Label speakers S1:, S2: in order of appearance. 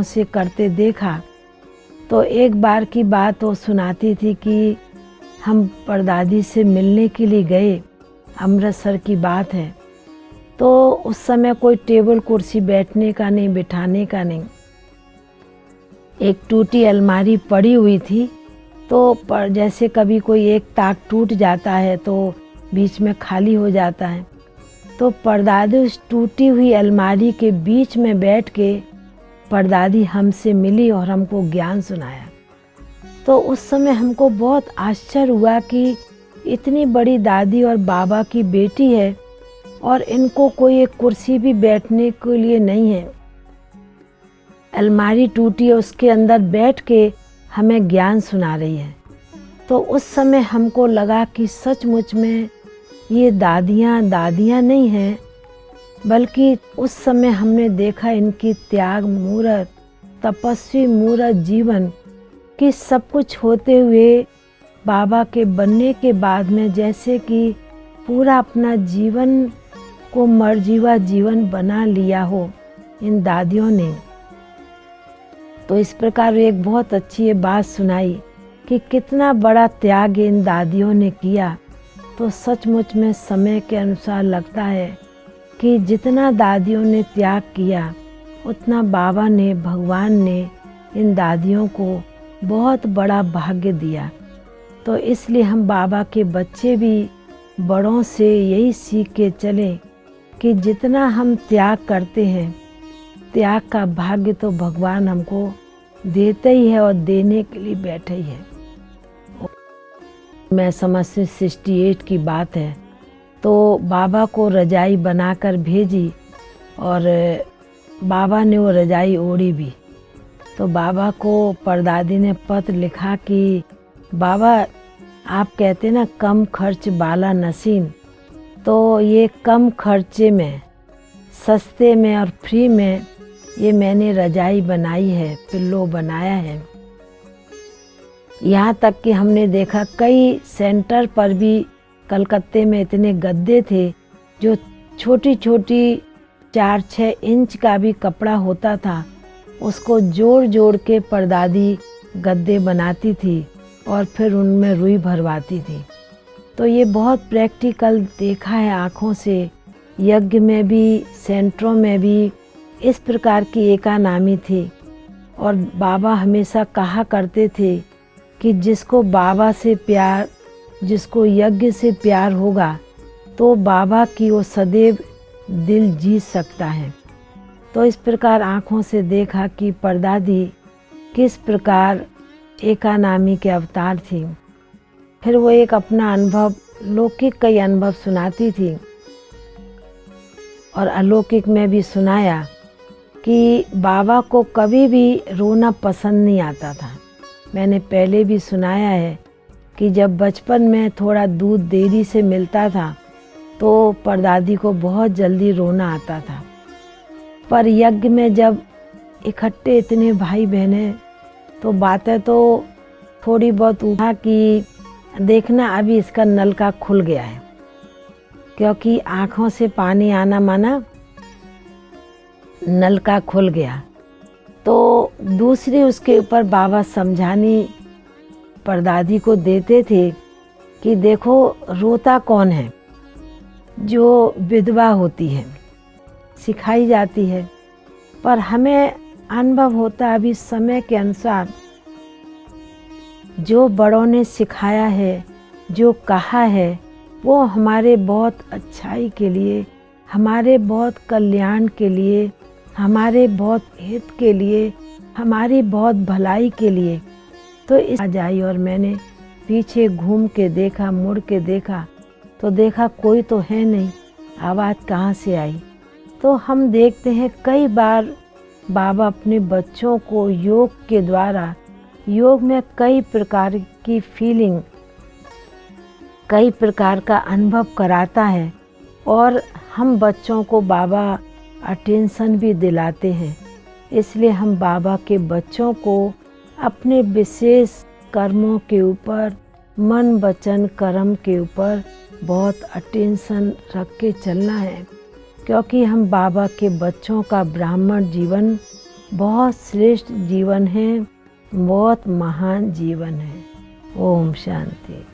S1: से करते देखा। तो एक बार की बात वो सुनाती थी कि हम परदादी से मिलने के लिए गए, अमृतसर की बात है। तो उस समय कोई टेबल कुर्सी बैठने का नहीं, बिठाने का नहीं। एक टूटी अलमारी पड़ी हुई थी, तो जैसे कभी कोई एक ताक टूट जाता है तो बीच में खाली हो जाता है। तो परदादी उस टूटी हुई अलमारी के बीच में बैठ के परदादी हमसे मिली और हमको ज्ञान सुनाया। तो उस समय हमको बहुत आश्चर्य हुआ कि इतनी बड़ी दादी और बाबा की बेटी है और इनको कोई एक कुर्सी भी बैठने के लिए नहीं है। अलमारी टूटी है, उसके अंदर बैठ के हमें ज्ञान सुना रही है। तो उस समय हमको लगा कि सचमुच में ये दादियाँ नहीं हैं, बल्कि उस समय हमने देखा इनकी त्याग मूर्त, तपस्वी मूर्त जीवन कि सब कुछ होते हुए बाबा के बनने के बाद में जैसे कि पूरा अपना जीवन को मर्जीवा जीवन बना लिया हो इन दादियों ने। तो इस प्रकार एक बहुत अच्छी ये बात सुनाई कि कितना बड़ा त्याग इन दादियों ने किया। तो सचमुच में समय के अनुसार लगता है कि जितना दादियों ने त्याग किया उतना बाबा ने, भगवान ने इन दादियों को बहुत बड़ा भाग्य दिया। तो इसलिए हम बाबा के बच्चे भी बड़ों से यही सीख के चलें कि जितना हम त्याग करते हैं, त्याग का भाग्य तो भगवान हमको देते ही है और देने के लिए बैठे ही है। मैं समझती 68 की बात है। तो बाबा को रजाई बनाकर भेजी और बाबा ने वो रजाई ओढ़ी भी। तो बाबा को परदादी ने पत्र लिखा कि बाबा आप कहते ना कम खर्च बाला नसीन, तो ये कम खर्चे में, सस्ते में और फ्री में ये मैंने रजाई बनाई है, पिल्लो बनाया है। यहाँ तक कि हमने देखा कई सेंटर पर भी कलकत्ते में इतने गद्दे थे जो छोटी छोटी 4-6 इंच का भी कपड़ा होता था, उसको जोड़ जोड़ के परदादी गद्दे बनाती थी और फिर उनमें रुई भरवाती थी। तो ये बहुत प्रैक्टिकल देखा है आँखों से। यज्ञ में भी, सेंटरों में भी इस प्रकार की एकानामी थी। और बाबा हमेशा कहा करते थे कि जिसको बाबा से प्यार, जिसको यज्ञ से प्यार होगा तो बाबा की वो सदैव दिल जीत सकता है। तो इस प्रकार आँखों से देखा कि परदादी किस प्रकार एकानामी के अवतार थी। फिर वो एक अपना अनुभव, लौकिक कई अनुभव सुनाती थी और अलौकिक में भी सुनाया कि बाबा को कभी भी रोना पसंद नहीं आता था। मैंने पहले भी सुनाया है कि जब बचपन में थोड़ा दूध देरी से मिलता था तो परदादी को बहुत जल्दी रोना आता था। पर यज्ञ में जब इकट्ठे इतने भाई बहनें, तो बातें तो थोड़ी बहुत उठा कि देखना अभी इसका नलका खुल गया है, क्योंकि आँखों से पानी आना माना नलका खुल गया। तो दूसरी उसके ऊपर बाबा समझानी परदादी को देते थे कि देखो रोता कौन है, जो विधवा होती है, सिखाई जाती है। पर हमें अनुभव होता अभी समय के अनुसार जो बड़ों ने सिखाया है, जो कहा है, वो हमारे बहुत अच्छाई के लिए, हमारे बहुत कल्याण के लिए, हमारे बहुत हित के लिए, हमारी बहुत भलाई के लिए। तो इस आज आई और मैंने पीछे घूम के देखा, मुड़ के देखा, तो देखा कोई तो है नहीं, आवाज़ कहाँ से आई। तो हम देखते हैं कई बार बाबा अपने बच्चों को योग के द्वारा, योग में कई प्रकार की फीलिंग, कई प्रकार का अनुभव कराता है और हम बच्चों को बाबा अटेंशन भी दिलाते हैं। इसलिए हम बाबा के बच्चों को अपने विशेष कर्मों के ऊपर, मन वचन कर्म के ऊपर बहुत अटेंशन रख के चलना है, क्योंकि हम बाबा के बच्चों का ब्राह्मण जीवन बहुत श्रेष्ठ जीवन है, बहुत महान जीवन है। ओम शांति।